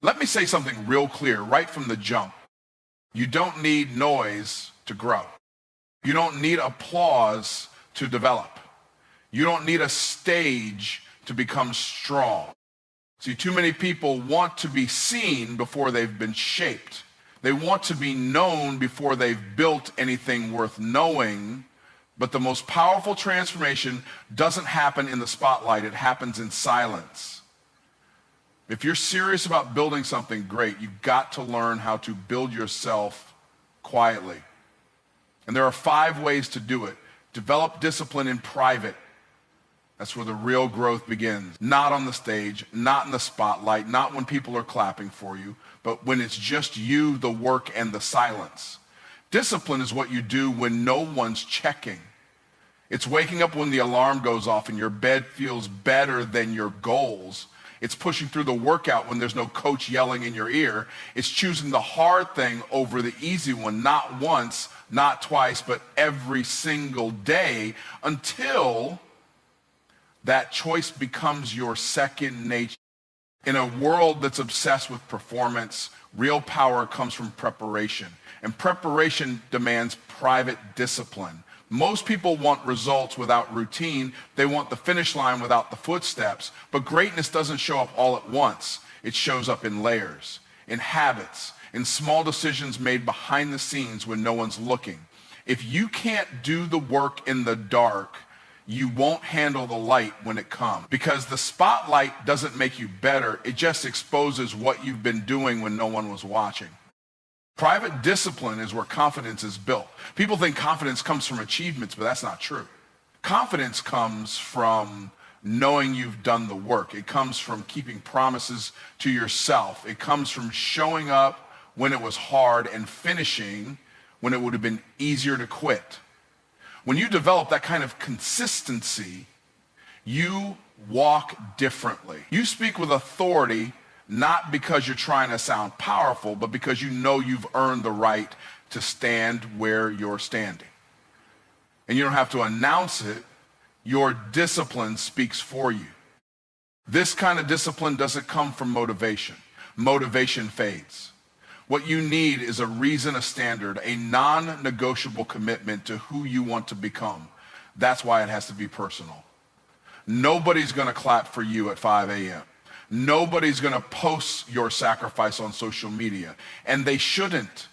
Let me say something real clear right from the jump. You don't need noise to grow. You don't need applause to develop. You don't need a stage to become strong. See, too many people want to be seen before they've been shaped. They want to be known before they've built anything worth knowing. But the most powerful transformation doesn't happen in the spotlight. It happens in silence. If you're serious about building something great, you've got to learn how to build yourself quietly. And there are 5 ways to do it. Develop discipline in private. That's where the real growth begins. Not on the stage, not in the spotlight, not when people are clapping for you, but when it's just you, the work, and the silence. Discipline is what you do when no one's checking. It's waking up when the alarm goes off and your bed feels better than your goals. It's pushing through the workout when there's no coach yelling in your ear. It's choosing the hard thing over the easy one, not once, not twice, but every single day until that choice becomes your second nature. In a world that's obsessed with performance, real power comes from preparation. And preparation demands private discipline. Most people want results without routine. They want the finish line without the footsteps. But greatness doesn't show up all at once. It shows up in layers, in habits, in small decisions made behind the scenes when no one's looking. If you can't do the work in the dark, you won't handle the light when it comes. Because the spotlight doesn't make you better. It just exposes what you've been doing when no one was watching. Private discipline is where confidence is built. People think confidence comes from achievements, but that's not true. Confidence comes from knowing you've done the work. It comes from keeping promises to yourself. It comes from showing up when it was hard and finishing when it would have been easier to quit. When you develop that kind of consistency, you walk differently. You speak with authority, not because you're trying to sound powerful, but because you know you've earned the right to stand where you're standing. And you don't have to announce it. Your discipline speaks for you. This kind of discipline doesn't come from motivation. Motivation fades. What you need is a reason, a standard, a non-negotiable commitment to who you want to become. That's why it has to be personal. Nobody's going to clap for you at 5 a.m. Nobody's going to post your sacrifice on social media. And they shouldn't,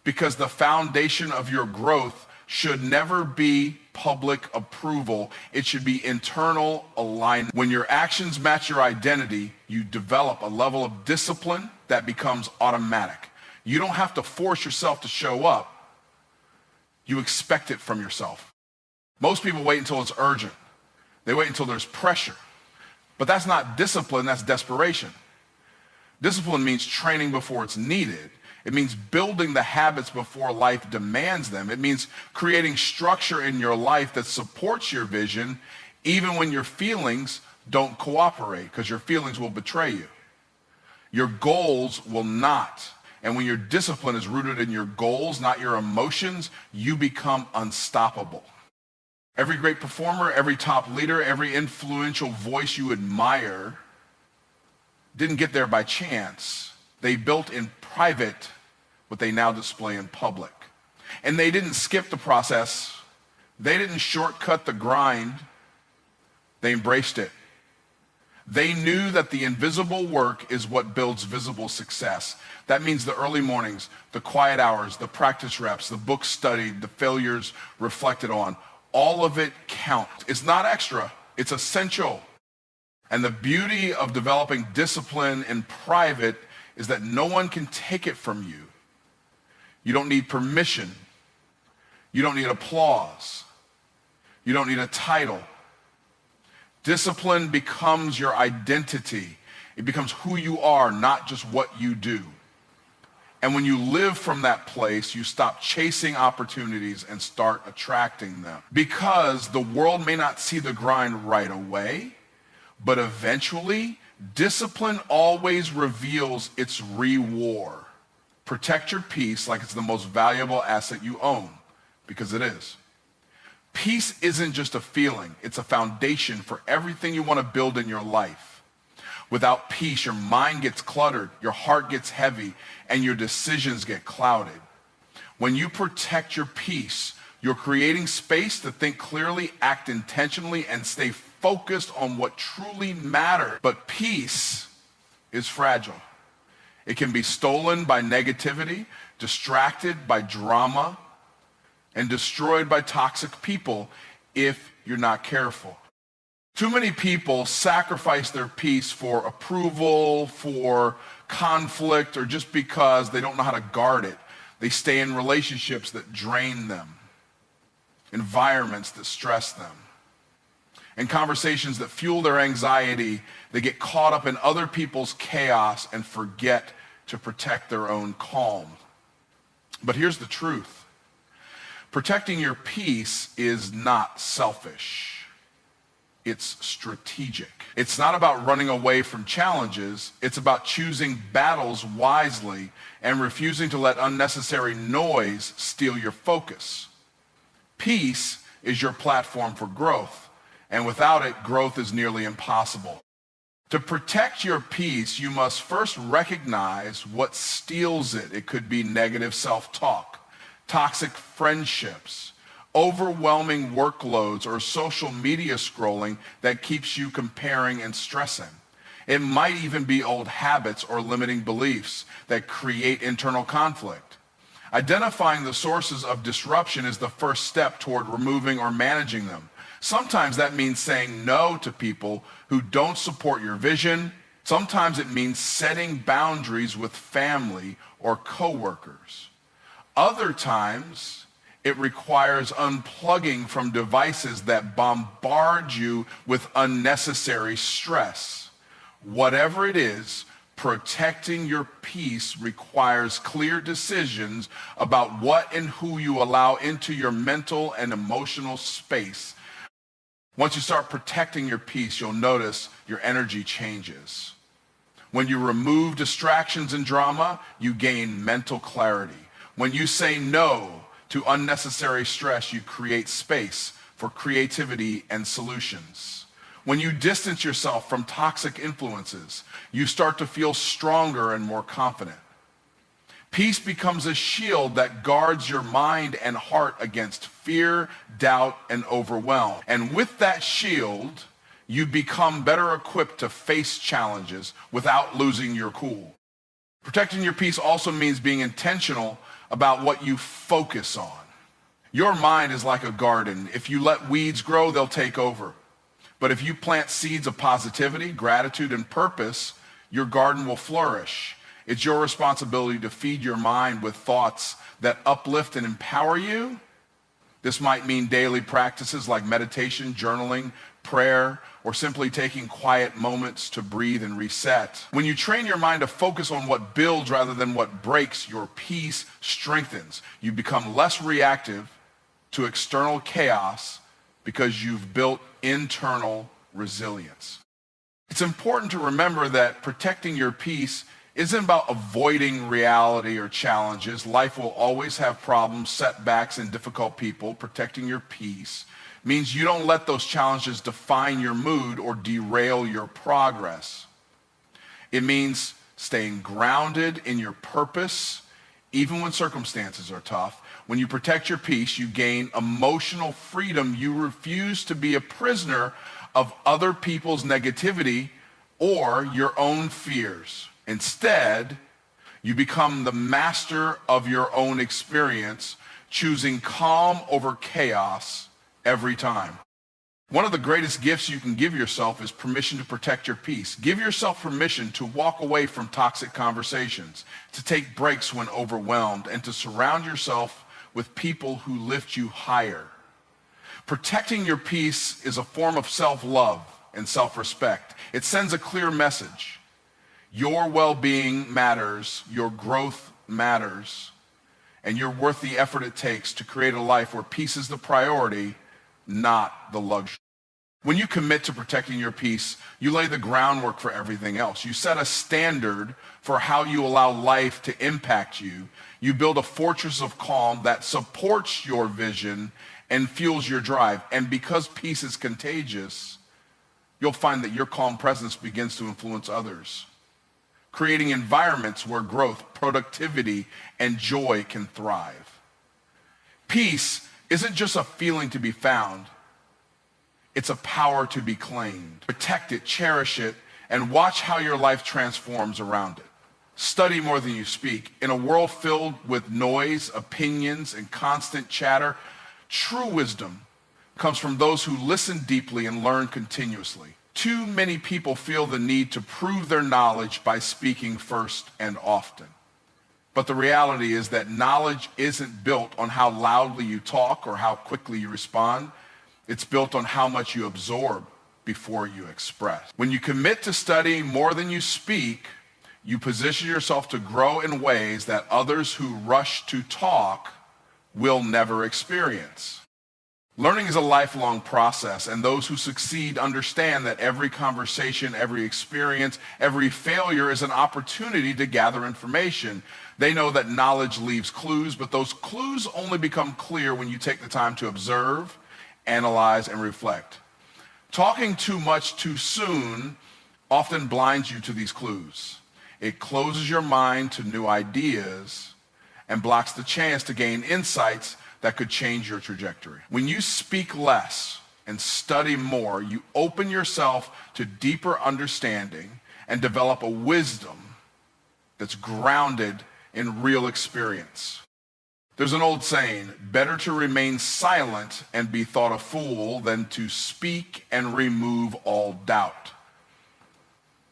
because the foundation of your growth should never be public approval. It should be internal alignment. When your actions match your identity, you develop a level of discipline that becomes automatic. You don't have to force yourself to show up. You expect it from yourself. Most people wait until it's urgent. They wait until there's pressure. But that's not discipline, that's desperation. Discipline means training before it's needed. It means building the habits before life demands them. It means creating structure in your life that supports your vision even when your feelings don't cooperate, because your feelings will betray you. Your goals will not. And when your discipline is rooted in your goals, not your emotions, you become unstoppable. Every great performer, every top leader, every influential voice you admire didn't get there by chance. They built in private what they now display in public. And they didn't skip the process. They didn't shortcut the grind. They embraced it. They knew that the invisible work is what builds visible success. That means the early mornings, the quiet hours, the practice reps, the books studied, the failures reflected on. All of it counts. It's not extra, it's essential. And the beauty of developing discipline in private is that no one can take it from you. You don't need permission. You don't need applause. You don't need a title. Discipline becomes your identity. It becomes who you are, not just what you do. And when you live from that place, you stop chasing opportunities and start attracting them. Because the world may not see the grind right away, but eventually, discipline always reveals its reward. Protect your peace like it's the most valuable asset you own, because it is. Peace isn't just a feeling, it's a foundation for everything you want to build in your life. Without peace, your mind gets cluttered, your heart gets heavy, and your decisions get clouded. When you protect your peace, you're creating space to think clearly, act intentionally, and stay focused on what truly matters. But peace is fragile. It can be stolen by negativity, distracted by drama, and destroyed by toxic people if you're not careful. Too many people sacrifice their peace for approval, for conflict, or just because they don't know how to guard it. They stay in relationships that drain them, environments that stress them, and conversations that fuel their anxiety. They get caught up in other people's chaos and forget to protect their own calm. But here's the truth. Protecting your peace is not selfish. It's strategic. It's not about running away from challenges. It's about choosing battles wisely and refusing to let unnecessary noise steal your focus. Peace is your platform for growth, and without it, growth is nearly impossible. To protect your peace, you must first recognize what steals it. It could be negative self-talk, toxic friendships, overwhelming workloads, or social media scrolling that keeps you comparing and stressing. It might even be old habits or limiting beliefs that create internal conflict. Identifying the sources of disruption is the first step toward removing or managing them. Sometimes that means saying no to people who don't support your vision. Sometimes it means setting boundaries with family or coworkers. Other times, it requires unplugging from devices that bombard you with unnecessary stress. Whatever it is, protecting your peace requires clear decisions about what and who you allow into your mental and emotional space. Once you start protecting your peace, you'll notice your energy changes. When you remove distractions and drama, you gain mental clarity. When you say no to unnecessary stress, you create space for creativity and solutions. When you distance yourself from toxic influences, you start to feel stronger and more confident. Peace becomes a shield that guards your mind and heart against fear, doubt, and overwhelm. And with that shield, you become better equipped to face challenges without losing your cool. Protecting your peace also means being intentional about what you focus on. Your mind is like a garden. If you let weeds grow, they'll take over. But if you plant seeds of positivity, gratitude, and purpose, your garden will flourish. It's your responsibility to feed your mind with thoughts that uplift and empower you. This might mean daily practices like meditation, journaling, prayer, or simply taking quiet moments to breathe and reset. When you train your mind to focus on what builds rather than what breaks, your peace strengthens. You become less reactive to external chaos because you've built internal resilience. It's important to remember that protecting your peace isn't about avoiding reality or challenges. Life will always have problems, setbacks, and difficult people. Protecting your peace means you don't let those challenges define your mood or derail your progress. It means staying grounded in your purpose, even when circumstances are tough. When you protect your peace, you gain emotional freedom. You refuse to be a prisoner of other people's negativity or your own fears. Instead, you become the master of your own experience, choosing calm over chaos every time. One of the greatest gifts you can give yourself is permission to protect your peace. Give yourself permission to walk away from toxic conversations, to take breaks when overwhelmed, and to surround yourself with people who lift you higher. Protecting your peace is a form of self-love and self-respect. It sends a clear message. Your well-being matters, your growth matters, and you're worth the effort it takes to create a life where peace is the priority, not the luxury. When you commit to protecting your peace, you lay the groundwork for everything else. You set a standard for how you allow life to impact you. You build a fortress of calm that supports your vision and fuels your drive. And because peace is contagious, you'll find that your calm presence begins to influence others, creating environments where growth, productivity, and joy can thrive. Peace isn't just a feeling to be found. It's a power to be claimed. Protect it, cherish it, and watch how your life transforms around it. Study more than you speak. In a world filled with noise, opinions, and constant chatter, true wisdom comes from those who listen deeply and learn continuously. Too many people feel the need to prove their knowledge by speaking first and often. But the reality is that knowledge isn't built on how loudly you talk or how quickly you respond. It's built on how much you absorb before you express. When you commit to studying more than you speak, you position yourself to grow in ways that others who rush to talk will never experience. Learning is a lifelong process, and those who succeed understand that every conversation, every experience, every failure is an opportunity to gather information. They know that knowledge leaves clues, but those clues only become clear when you take the time to observe, analyze, and reflect. Talking too much too soon often blinds you to these clues. It closes your mind to new ideas and blocks the chance to gain insights that could change your trajectory. When you speak less and study more, you open yourself to deeper understanding and develop a wisdom that's grounded in real experience. There's an old saying, better to remain silent and be thought a fool than to speak and remove all doubt.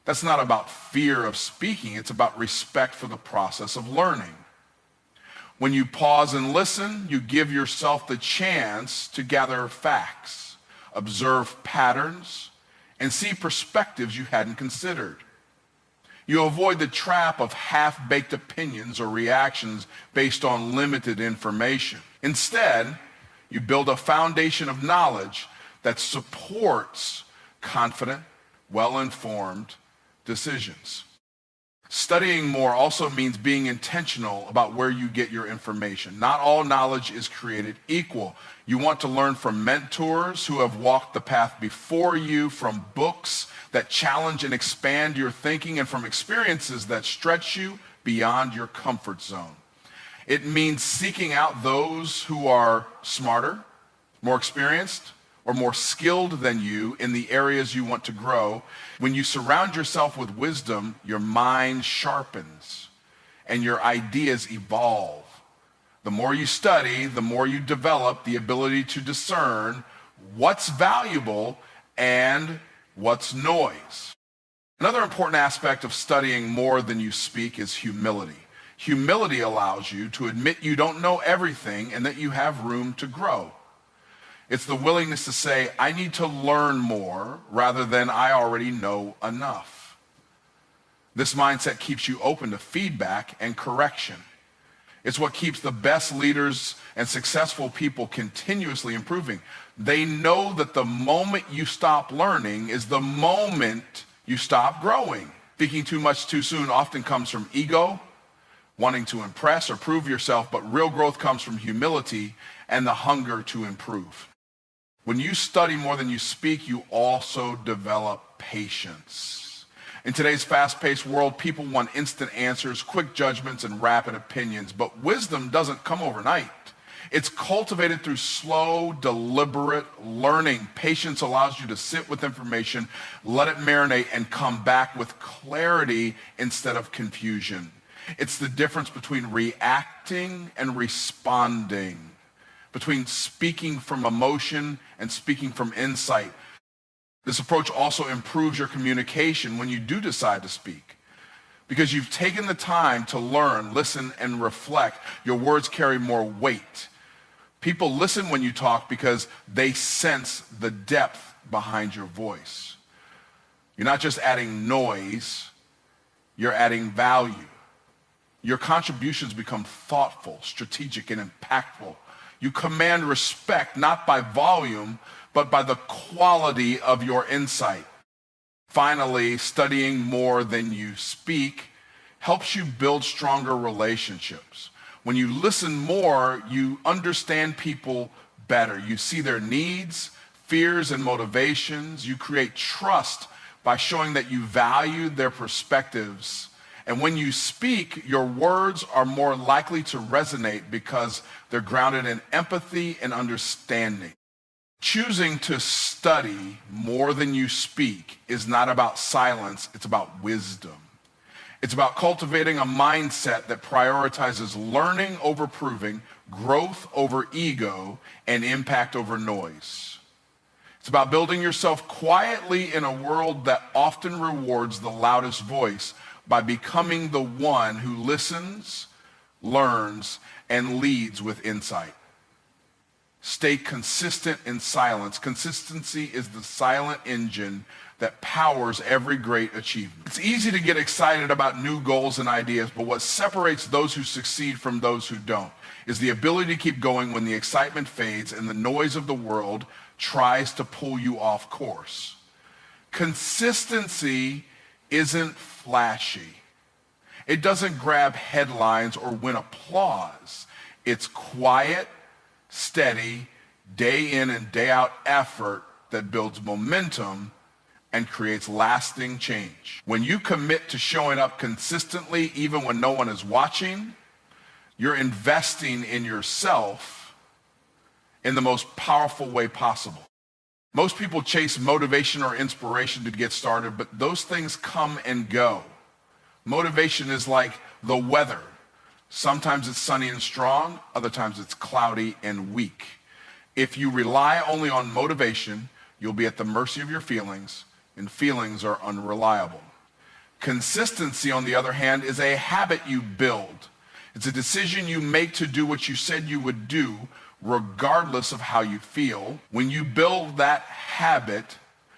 That's not about fear of speaking, it's about respect for the process of learning. When you pause and listen, you give yourself the chance to gather facts, observe patterns, and see perspectives you hadn't considered. You avoid the trap of half-baked opinions or reactions based on limited information. Instead, you build a foundation of knowledge that supports confident, well-informed decisions. Studying more also means being intentional about where you get your information. Not all knowledge is created equal. You want to learn from mentors who have walked the path before you, from books that challenge and expand your thinking, and from experiences that stretch you beyond your comfort zone. It means seeking out those who are smarter, more experienced, or more skilled than you in the areas you want to grow. When you surround yourself with wisdom, your mind sharpens and your ideas evolve. The more you study, the more you develop the ability to discern what's valuable and what's noise. Another important aspect of studying more than you speak is humility. Humility allows you to admit you don't know everything and that you have room to grow. It's the willingness to say, I need to learn more, rather than I already know enough. This mindset keeps you open to feedback and correction. It's what keeps the best leaders and successful people continuously improving. They know that the moment you stop learning is the moment you stop growing. Speaking too much too soon often comes from ego, wanting to impress or prove yourself, but real growth comes from humility and the hunger to improve. When you study more than you speak, you also develop patience. In today's fast-paced world, people want instant answers, quick judgments, and rapid opinions, but wisdom doesn't come overnight. It's cultivated through slow, deliberate learning. Patience allows you to sit with information, let it marinate, and come back with clarity instead of confusion. It's the difference between reacting and responding, between speaking from emotion and speaking from insight. This approach also improves your communication when you do decide to speak. Because you've taken the time to learn, listen, and reflect, your words carry more weight. People listen when you talk because they sense the depth behind your voice. You're not just adding noise, you're adding value. Your contributions become thoughtful, strategic, and impactful. You command respect not by volume, but by the quality of your insight. Finally, studying more than you speak helps you build stronger relationships. When you listen more, you understand people better. You see their needs, fears and motivations. You create trust by showing that you value their perspectives. And when you speak, your words are more likely to resonate because they're grounded in empathy and understanding. Choosing to study more than you speak is not about silence, it's about wisdom. It's about cultivating a mindset that prioritizes learning over proving, growth over ego, and impact over noise. It's about building yourself quietly in a world that often rewards the loudest voice by becoming the one who listens, learns, and leads with insight. Stay consistent in silence. Consistency is the silent engine that powers every great achievement. It's easy to get excited about new goals and ideas, but what separates those who succeed from those who don't is the ability to keep going when the excitement fades and the noise of the world tries to pull you off course. Consistency isn't flashy. It doesn't grab headlines or win applause. It's quiet, steady, day in and day out effort that builds momentum and creates lasting change. When you commit to showing up consistently, even when no one is watching, you're investing in yourself in the most powerful way possible. Most people chase motivation or inspiration to get started, but those things come and go. Motivation is like the weather. Sometimes it's sunny and strong, other times it's cloudy and weak. If you rely only on motivation, you'll be at the mercy of your feelings, and feelings are unreliable. Consistency, on the other hand, is a habit you build. It's a decision you make to do what you said you would do, regardless of how you feel. When you build that habit,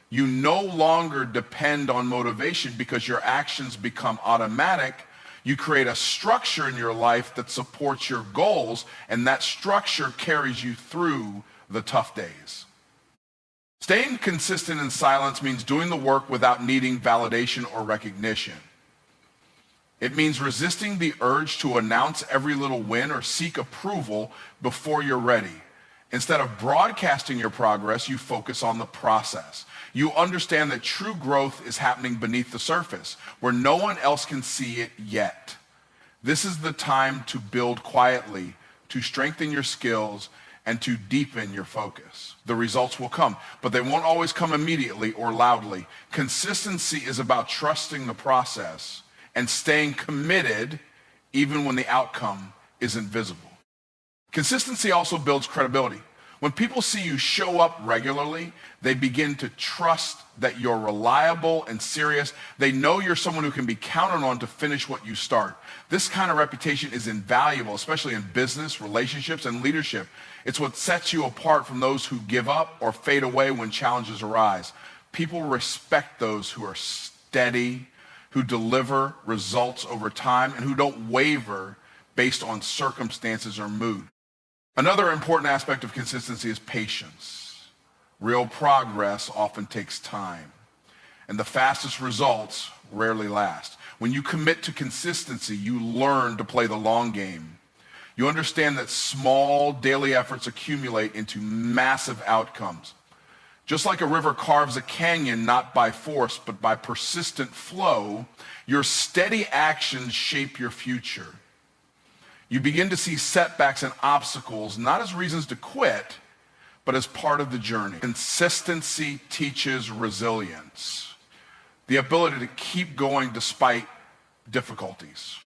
you no longer depend on motivation because your actions become automatic. You create a structure in your life that supports your goals, and that structure carries you through the tough days. Staying consistent in silence means doing the work without needing validation or recognition. It means resisting the urge to announce every little win or seek approval before you're ready. Instead of broadcasting your progress, you focus on the process. You understand that true growth is happening beneath the surface, where no one else can see it yet. This is the time to build quietly, to strengthen your skills, and to deepen your focus. The results will come, but they won't always come immediately or loudly. Consistency is about trusting the process and staying committed even when the outcome isn't visible. Consistency also builds credibility. When people see you show up regularly, they begin to trust that you're reliable and serious. They know you're someone who can be counted on to finish what you start. This kind of reputation is invaluable, especially in business, relationships, and leadership. It's what sets you apart from those who give up or fade away when challenges arise. People respect those who are steady, who deliver results over time, and who don't waver based on circumstances or mood. Another important aspect of consistency is patience. Real progress often takes time, and the fastest results rarely last. When you commit to consistency, you learn to play the long game. You understand that small daily efforts accumulate into massive outcomes. Just like a river carves a canyon not by force but by persistent flow, your steady actions shape your future. You begin to see setbacks and obstacles not as reasons to quit, but as part of the journey. Consistency teaches resilience, the ability to keep going despite difficulties.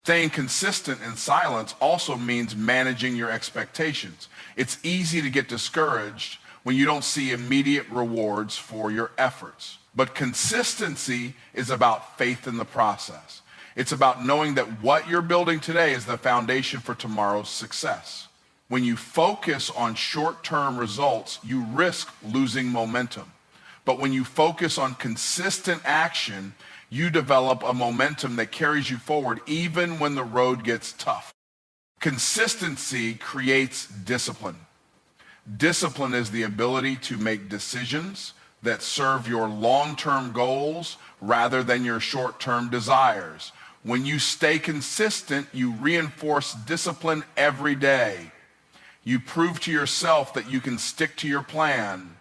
Staying consistent in silence also means managing your expectations. It's easy to get discouraged when you don't see immediate rewards for your efforts. But consistency is about faith in the process. It's about knowing that what you're building today is the foundation for tomorrow's success. When you focus on short-term results, you risk losing momentum. But when you focus on consistent action, you develop a momentum that carries you forward even when the road gets tough. Consistency creates discipline. Discipline is the ability to make decisions that serve your long-term goals rather than your short-term desires. When you stay consistent, you reinforce discipline every day. You prove to yourself that you can stick to your plan,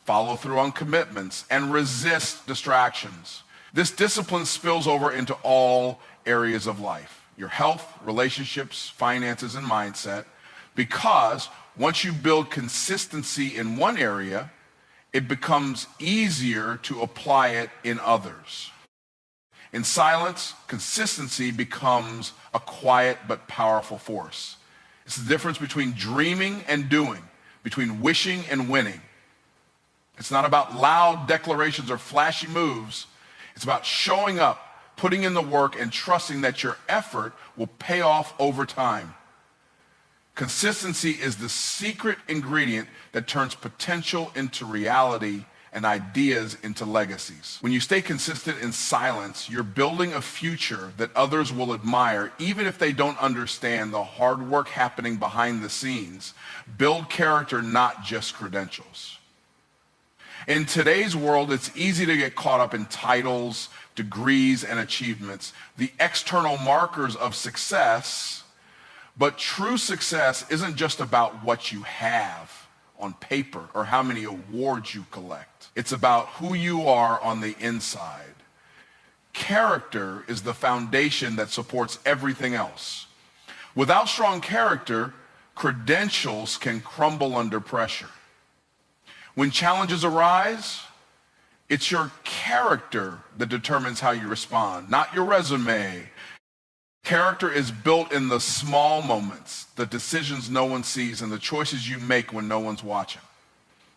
follow through on commitments, and resist distractions. This discipline spills over into all areas of life, your health, relationships, finances, and mindset, because once you build consistency in one area, it becomes easier to apply it in others. In silence, consistency becomes a quiet but powerful force. It's the difference between dreaming and doing, between wishing and winning. It's not about loud declarations or flashy moves. It's about showing up, putting in the work, and trusting that your effort will pay off over time. Consistency is the secret ingredient that turns potential into reality and ideas into legacies. When you stay consistent in silence, you're building a future that others will admire, even if they don't understand the hard work happening behind the scenes. Build character, not just credentials. In today's world, it's easy to get caught up in titles, degrees, and achievements, the external markers of success. But true success isn't just about what you have on paper or how many awards you collect. It's about who you are on the inside. Character is the foundation that supports everything else. Without strong character, credentials can crumble under pressure. When challenges arise, it's your character that determines how you respond, not your resume. Character is built in the small moments, the decisions no one sees, and the choices you make when no one's watching.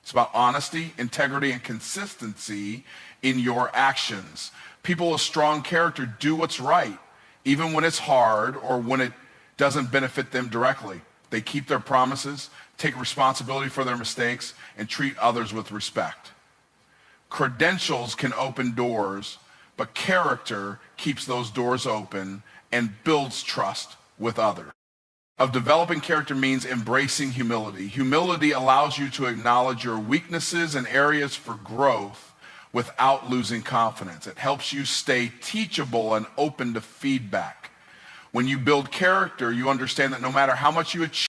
It's about honesty, integrity, and consistency in your actions. People with strong character do what's right, even when it's hard or when it doesn't benefit them directly. They keep their promises, take responsibility for their mistakes, and treat others with respect. Credentials can open doors, but character keeps those doors open and builds trust with others. Of developing character means embracing humility. Humility allows you to acknowledge your weaknesses and areas for growth without losing confidence. It helps you stay teachable and open to feedback. When you build character, you understand that no matter how much you achieve,